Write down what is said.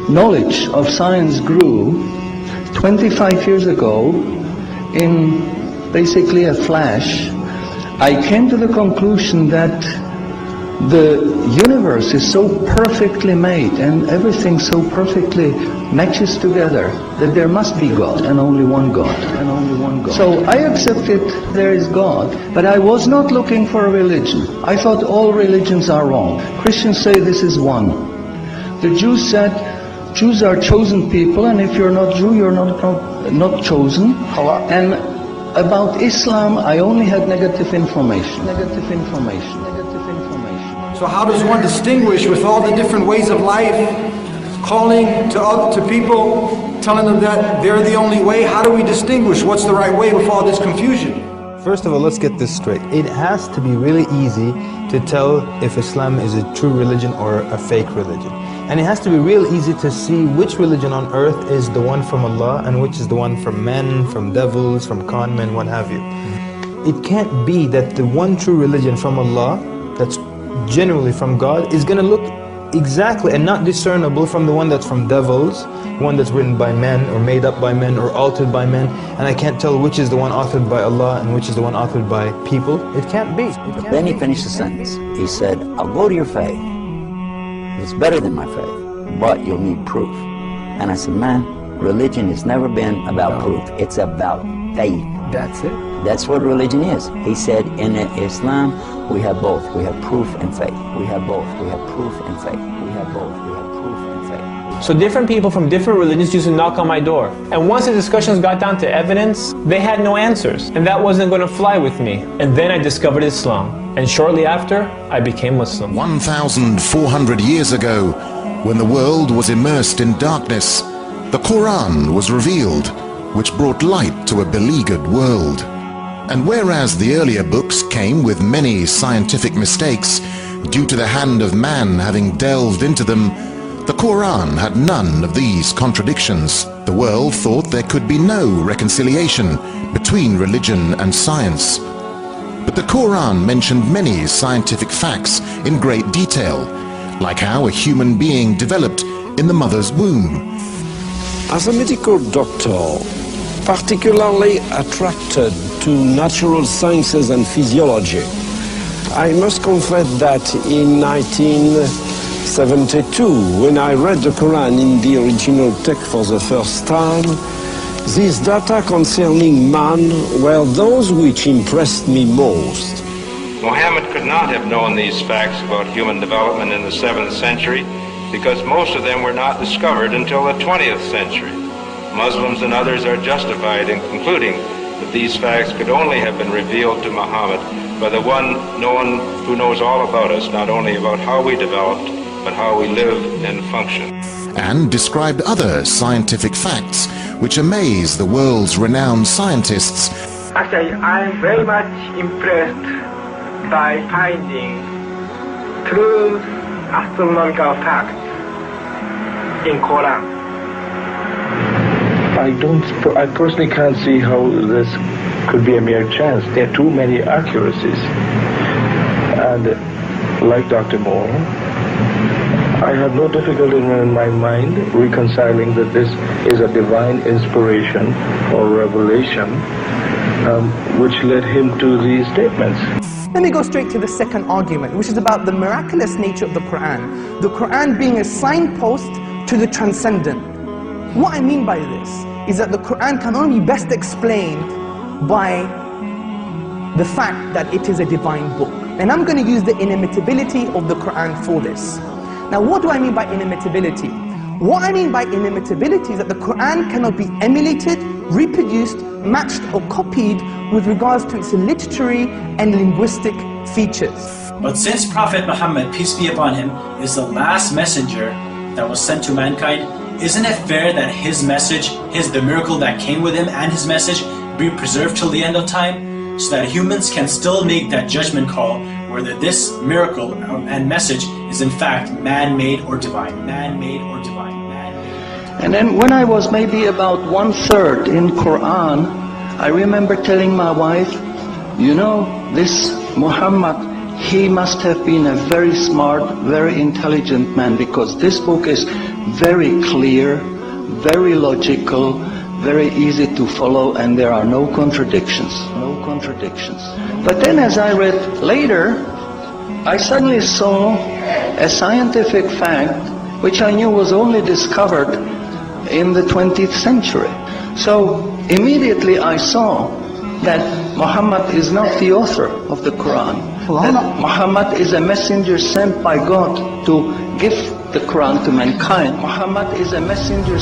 knowledge of science grew 25 years ago in basically a flash, I came to the conclusion that the universe is so perfectly made and everything so perfectly matches together that there must be God and only one God. So I accepted there is God, but I was not looking for a religion. I thought all religions are wrong. Christians say this is one. The Jews said Jews are chosen people, and if you're not Jew, you're not chosen. And about Islam, I only had negative information. So how does one distinguish with all the different ways of life, calling to people, telling them that they're the only way? How do we distinguish what's the right way with all this confusion? First of all, let's get this straight. It has to be really easy to tell if Islam is a true religion or a fake religion. And it has to be real easy to see which religion on earth is the one from Allah and which is the one from men, from devils, from con men, what have you. It can't be that the one true religion from Allah, that's genuinely from God, is going to look exactly and not discernible from the one that's from devils, one that's written by men or made up by men or altered by men, and I can't tell which is the one authored by Allah and which is the one authored by people. It can't be. Then he finished the sentence. He said, I'll go to your faith. It's better than my faith, but you'll need proof. And I said, man, religion has never been about proof. It's about faith. That's it. That's what religion is. He said, in Islam, we have both. We have proof and faith. We have both. We have proof and faith. We have both. We have proof and faith. So different people from different religions used to knock on my door. And once the discussions got down to evidence, they had no answers. And that wasn't going to fly with me. And then I discovered Islam. And shortly after, I became Muslim. 1,400 years ago, when the world was immersed in darkness, the Quran was revealed, which brought light to a beleaguered world. And whereas the earlier books came with many scientific mistakes, due to the hand of man having delved into them, the Quran had none of these contradictions. The world thought there could be no reconciliation between religion and science. But the Quran mentioned many scientific facts in great detail, like how a human being developed in the mother's womb. As a medical doctor, particularly attracted to natural sciences and physiology, I must confess that in 1972, when I read the Quran in the original text for the first time, these data concerning man were those which impressed me most. Muhammad could not have known these facts about human development in the 7th century because most of them were not discovered until the 20th century. Muslims and others are justified in concluding that these facts could only have been revealed to Muhammad by the one who knows all about us, not only about how we developed, but how we live and function. And described other scientific facts which amaze the world's renowned scientists. Actually, I'm very much impressed by finding true astronomical facts in Quran. I personally can't see how this could be a mere chance. There are too many accuracies. And like Dr. Moore, I have no difficulty in my mind reconciling that this is a divine inspiration or revelation which led him to these statements. Let me go straight to the second argument, which is about the miraculous nature of the Quran. The Quran being a signpost to the transcendent. What I mean by this is that the Quran can only be best explained by the fact that it is a divine book. And I'm going to use the inimitability of the Quran for this. Now, what do I mean by inimitability? What I mean by inimitability is that the Quran cannot be emulated, reproduced, matched or copied with regards to its literary and linguistic features. But since Prophet Muhammad, peace be upon him, is the last messenger that was sent to mankind, isn't it fair that his message, the miracle that came with him and his message be preserved till the end of time? So that humans can still make that judgment call whether this miracle and message is in fact man-made or divine. Man-made or divine. Man-made. And then when I was maybe about 1/3 in Quran, I remember telling my wife, you know, this Muhammad, he must have been a very smart, very intelligent man, because this book is very clear, very logical, very easy to follow, and there are no contradictions. No contradictions. But then as I read later, I suddenly saw a scientific fact which I knew was only discovered in the 20th century. So immediately I saw that Muhammad is not the author of the Quran. That Muhammad is a messenger sent by God to give the Quran to mankind. Muhammad is a messenger